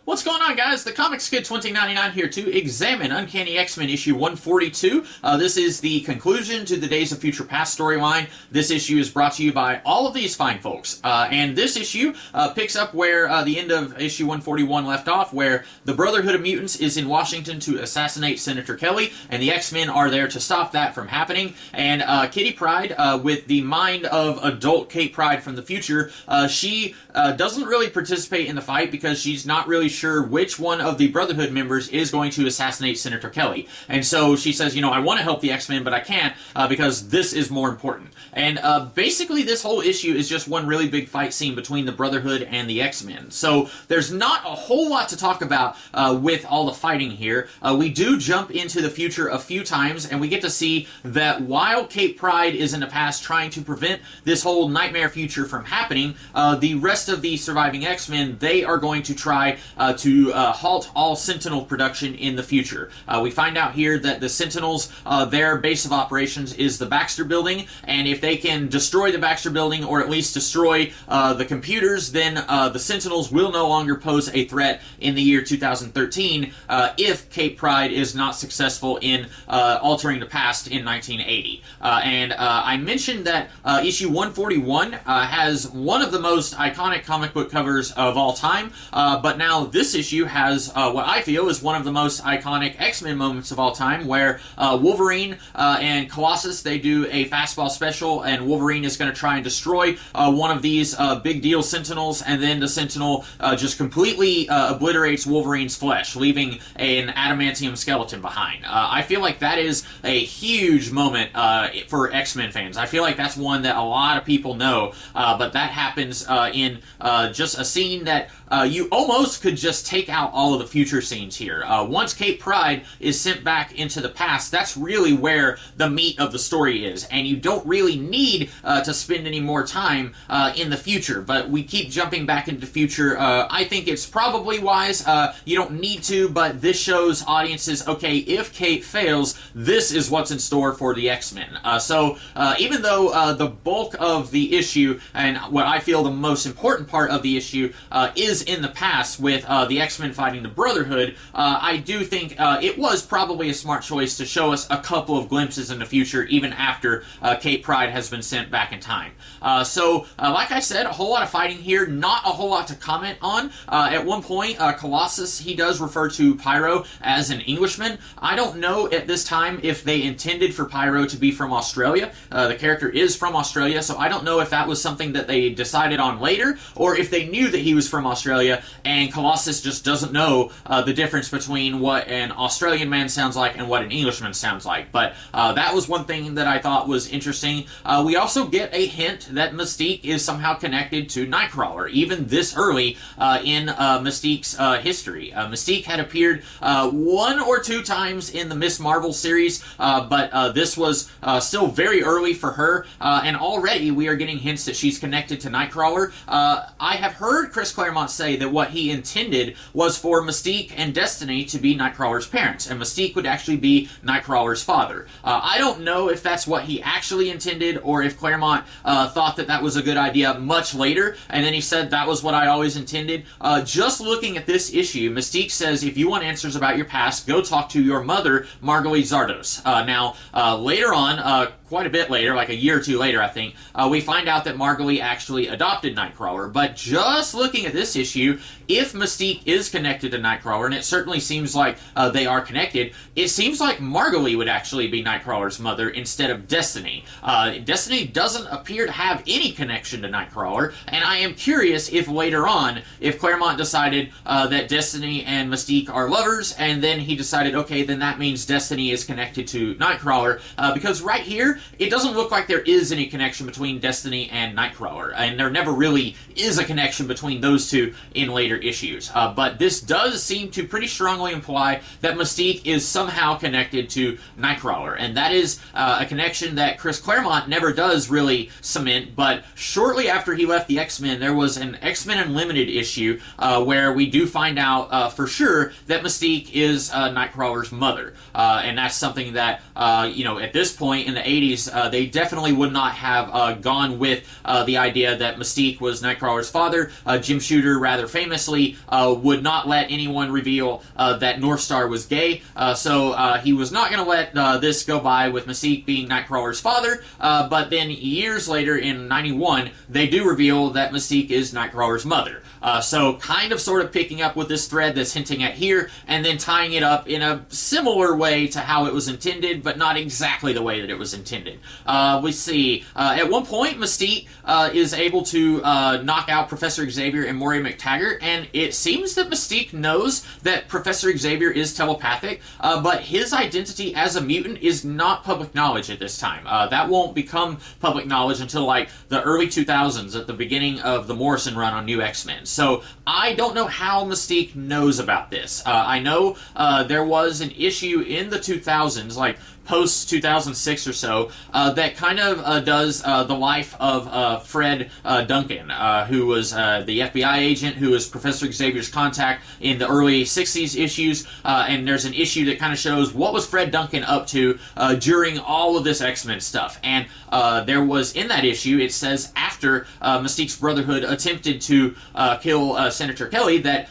What's going on, guys? The Comics Kid 2099 here to examine Uncanny X-Men issue 142. This is the conclusion to the Days of Future Past storyline. This issue is brought to you by all of these fine folks. And this issue picks up where the end of issue 141 left off, where the Brotherhood of Mutants is in Washington to assassinate Senator Kelly, and the X-Men are there to stop that from happening. And Kitty Pryde, with the mind of adult Kate Pryde from the future, she doesn't really participate in the fight because she's not really sure which one of the Brotherhood members is going to assassinate Senator Kelly. And so she says, I want to help the X-Men, but I can't because this is more important. And basically this whole issue is just one really big fight scene between the Brotherhood and the X-Men. So there's not a whole lot to talk about with all the fighting here. We do jump into the future a few times, and we get to see that while Kate Pryde is in the past trying to prevent this whole nightmare future from happening, the rest of the surviving X-Men, they are going to try to halt all Sentinel production in the future. We find out here that the Sentinels, their base of operations is the Baxter Building, and if they can destroy the Baxter Building, or at least destroy the computers, then the Sentinels will no longer pose a threat in the year 2013 if Kate Pryde is not successful in altering the past in 1980. And I mentioned that issue 141 has one of the most iconic comic book covers of all time, but now this issue has what I feel is one of the most iconic X-Men moments of all time, where Wolverine and Colossus, they do a fastball special, and Wolverine is going to try and destroy one of these big deal Sentinels, and then the Sentinel just completely obliterates Wolverine's flesh, leaving an adamantium skeleton behind. I feel like that is a huge moment for X-Men fans. I feel like that's one that a lot of people know, but that happens in just a scene that you almost could just take out all of the future scenes here. Once Kate Pryde is sent back into the past, that's really where the meat of the story is, and you don't really need to spend any more time in the future, but we keep jumping back into the future. I think it's probably wise. You don't need to, but this shows audiences, okay, if Kate fails, this is what's in store for the X-Men. So even though the bulk of the issue, and what I feel the most important part of the issue, is in the past with the X-Men fighting the Brotherhood, I do think it was probably a smart choice to show us a couple of glimpses in the future, even after Kate Pryde has been sent back in time. So, like I said, a whole lot of fighting here, not a whole lot to comment on. At one point, Colossus, he does refer to Pyro as an Englishman. I don't know at this time if they intended for Pyro to be from Australia. The character is from Australia, so I don't know if that was something that they decided on later, or if they knew that he was from Australia, and Colossus just doesn't know the difference between what an Australian man sounds like and what an Englishman sounds like. But that was one thing that I thought was interesting. We also get a hint that Mystique is somehow connected to Nightcrawler, even this early in Mystique's history. Mystique had appeared one or two times in the Miss Marvel series, but this was still very early for her, and already we are getting hints that she's connected to Nightcrawler. I have heard Chris Claremont say that what he intended was for Mystique and Destiny to be Nightcrawler's parents, and Mystique would actually be Nightcrawler's father. I don't know if that's what he actually intended, or if Claremont thought that that was a good idea much later, and then he said that was what I always intended. Just looking at this issue, Mystique says, if you want answers about your past, go talk to your mother, Margalit Zardos. Now, later on, quite a bit later, like a year or two later, I think, we find out that Margalit actually adopted Nightcrawler. But just looking at this issue, if Mystique is connected to Nightcrawler, and it certainly seems like they are connected, it seems like Margalit would actually be Nightcrawler's mother instead of Destiny. Destiny doesn't appear to have any connection to Nightcrawler, and I am curious if later on, if Claremont decided that Destiny and Mystique are lovers, and then he decided, okay, then that means Destiny is connected to Nightcrawler, because right here, it doesn't look like there is any connection between Destiny and Nightcrawler, and there never really is a connection between those two in later issues. But this does seem to pretty strongly imply that Mystique is somehow connected to Nightcrawler, and that is a connection that Chris Claremont never does really cement. But shortly after he left the X-Men, there was an X-Men Unlimited issue where we do find out for sure that Mystique is Nightcrawler's mother, and that's something that at this point in the 80s they definitely would not have gone with the idea that Mystique was Nightcrawler's father. Jim Shooter rather famously would not let anyone reveal that Northstar was gay, so he was not going to let this go by with Mystique being Nightcrawler's father. But then years later in '91 they do reveal that Mystique is Nightcrawler's mother. So kind of sort of picking up with this thread that's hinting at here, and then tying it up in a similar way to how it was intended, but not exactly the way that it was intended. We see at one point Mystique is able to knock out Professor Xavier and Maury McTaggart, and it seems that Mystique knows that Professor Xavier is telepathic, but his identity as a mutant is not public knowledge at this time. That won't become public knowledge until like the early 2000s, at the beginning of the Morrison run on New X-Men. So I don't know how Mystique knows about this. I know there was an issue in the 2000s, like post 2006 or so, that kind of does the life of Fred Duncan, who was the FBI agent who was Professor Xavier's contact in the early 60s issues, and there's an issue that kind of shows what was Fred Duncan up to during all of this X-Men stuff. And there was, in that issue, it says after Mystique's Brotherhood attempted to kill Senator Kelly, that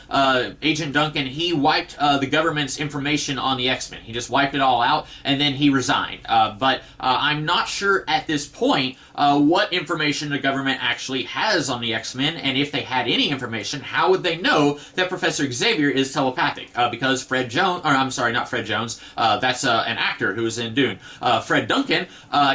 Agent Duncan, he wiped the government's information on the X-Men. He just wiped it all out, and then he resigned. But I'm not sure at this point what information the government actually has on the X-Men, and if they had any information, how would they know that Professor Xavier is telepathic? Because Fred Jones, or I'm sorry, not Fred Jones, that's an actor who was in Dune. Fred Duncan,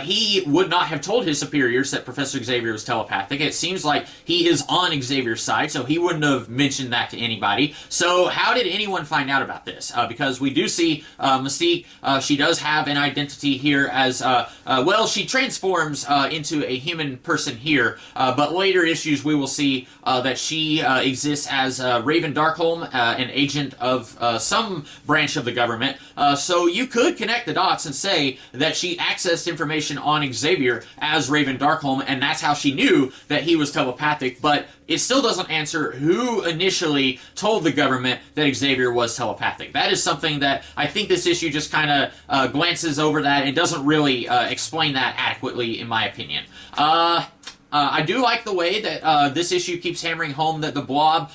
he would not have told his superiors that Professor Xavier was telepathic. It seems like he is on Xavier's side, so he wouldn't have mentioned that to anybody. So how did anyone find out about this? Because we do see Mystique, she does have an identity here as, well, she transforms into a human person here, but later issues we will see that she exists as Raven Darkholm, an agent of some branch of the government. So you could connect the dots and say that she accessed information on Xavier as Raven Darkholm, and that's how she knew that he was telepathic, but it still doesn't answer who initially told the government that Xavier was telepathic. That is something that I think this issue just kind of glances over that and doesn't really explain that adequately, in my opinion. I do like the way that this issue keeps hammering home that the Blob,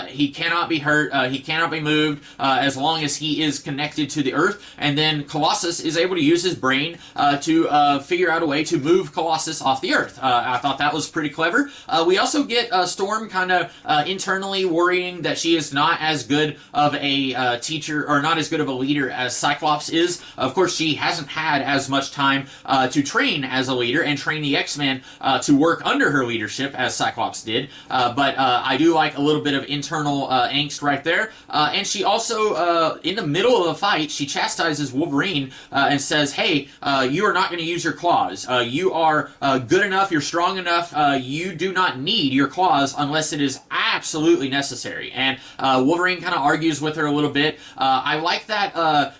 he cannot be hurt, he cannot be moved as long as he is connected to the Earth, and then Colossus is able to use his brain to figure out a way to move Colossus off the Earth. I thought that was pretty clever. We also get Storm kind of internally worrying that she is not as good of a teacher, or not as good of a leader as Cyclops is. Of course, she hasn't had as much time to train as a leader and train the X-Men to work under her leadership as Cyclops did, but I do like a little bit of internal angst right there. And she also, in the middle of a fight, she chastises Wolverine and says, hey, you are not going to use your claws. You are good enough, you're strong enough, you do not need your claws unless it is absolutely necessary. And Wolverine kind of argues with her a little bit. I like that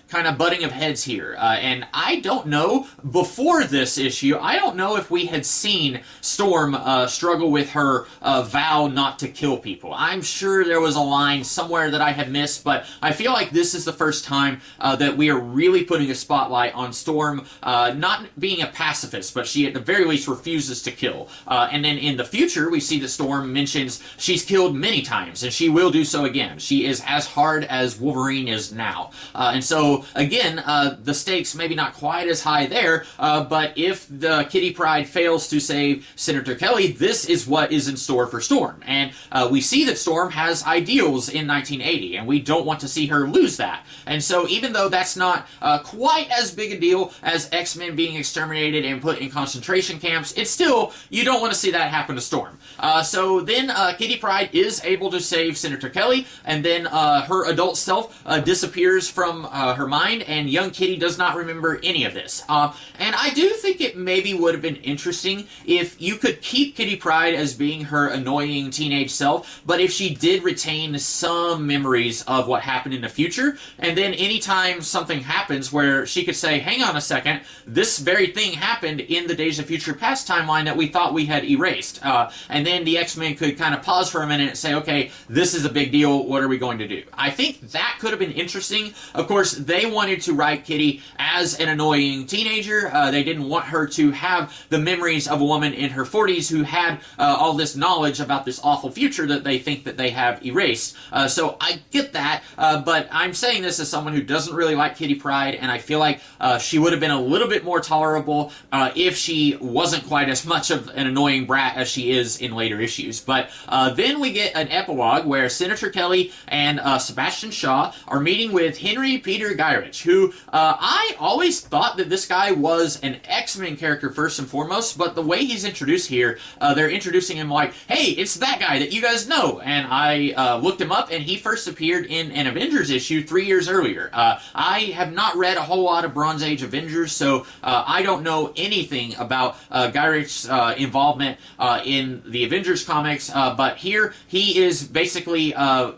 kind of butting of heads here. And I don't know, before this issue, I don't know if we had seen Storm struggle with her vow not to kill people. I'm sure there was a line somewhere that I had missed, but I feel like this is the first time that we are really putting a spotlight on Storm not being a pacifist, but she at the very least refuses to kill. And then in the future, we see that Storm mentions she's killed many times, and she will do so again. She is as hard as Wolverine is now. And so, again, the stakes maybe not quite as high there, but if the Kitty Pryde fails to save Senator Senator Kelly, this is what is in store for Storm. And we see that Storm has ideals in 1980, and we don't want to see her lose that. And so even though that's not quite as big a deal as X-Men being exterminated and put in concentration camps, it's still, you don't want to see that happen to Storm. So then Kitty Pryde is able to save Senator Kelly, and then her adult self disappears from her mind, and young Kitty does not remember any of this. And I do think it maybe would have been interesting if you could keep Kitty Pryde as being her annoying teenage self, but if she did retain some memories of what happened in the future, and then anytime something happens where she could say, hang on a second, this very thing happened in the Days of Future Past timeline that we thought we had erased. And then the X-Men could kind of pause for a minute and say, okay, this is a big deal, what are we going to do? I think that could have been interesting. Of course, they wanted to write Kitty as an annoying teenager. They didn't want her to have the memories of a woman in her 40s who had all this knowledge about this awful future that they think that they have erased. So I get that, but I'm saying this as someone who doesn't really like Kitty Pryde, and I feel like she would have been a little bit more tolerable if she wasn't quite as much of an annoying brat as she is in later issues. But then we get an epilogue where Senator Kelly and Sebastian Shaw are meeting with Henry Peter Gyrich, who I always thought that this guy was an X-Men character first and foremost, but the way he's introduced here, they're introducing him like, hey, it's that guy that you guys know. And I looked him up, and he first appeared in an Avengers issue 3 years earlier. I have not read a whole lot of Bronze Age Avengers, so I don't know anything about Gyrich's involvement in the Avengers comics, but here he is basically,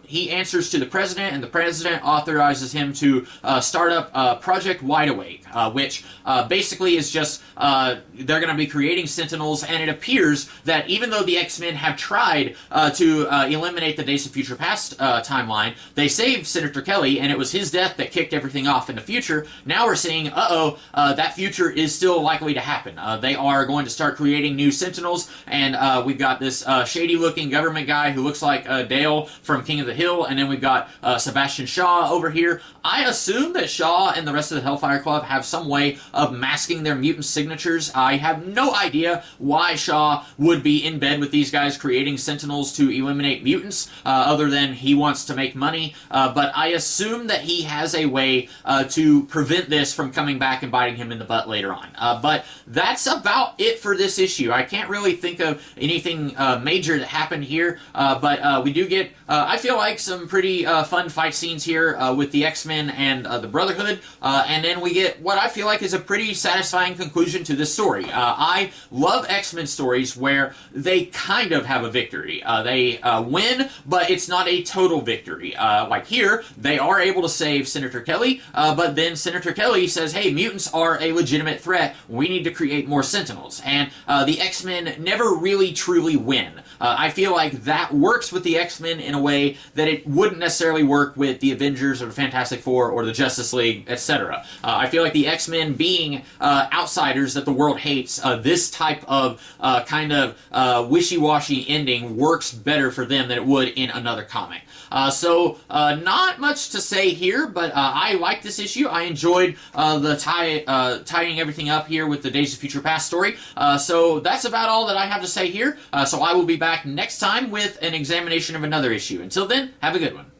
he answers to the president, and the president authorizes him to start up Project Wide Awake, which basically is just, they're going to be creating Sentinels, and it appears that even though the X-Men have tried to eliminate the Days of Future Past timeline, they saved Senator Kelly, and it was his death that kicked everything off in the future. Now we're seeing, that future is still likely to happen. They are going to start creating new Sentinels, and we've got this shady-looking government guy who looks like Dale from King of the Hill, and then we've got Sebastian Shaw over here. I assume that Shaw and the rest of the Hellfire Club have some way of masking their mutant signatures. I have no idea why Shaw would be in bed with these guys creating Sentinels to eliminate mutants, other than he wants to make money, but I assume that he has a way to prevent this from coming back and biting him in the butt later on. But that's about it for this issue. I can't really think of anything major that happened here, but we do get, I feel like, some pretty fun fight scenes here with the X-Men and the Brotherhood, and then we get what I feel like is a pretty satisfying conclusion to this story. I love X-Men stories where they kind of have a victory. They win, but it's not a total victory. Like here, they are able to save Senator Kelly, but then Senator Kelly says, hey, mutants are a legitimate threat. We need to create more Sentinels. And the X-Men never really truly win. I feel like that works with the X-Men in a way that it wouldn't necessarily work with the Avengers or the Fantastic Four or the Justice League, etc. I feel like the X-Men being outsiders that the world hates, this type of kind of wishy-washy ending works better for them than it would in another comic. So not much to say here, but I like this issue. I enjoyed the tying everything up here with the Days of Future Past story. So that's about all that I have to say here. So I will be back next time with an examination of another issue. Until then, have a good one.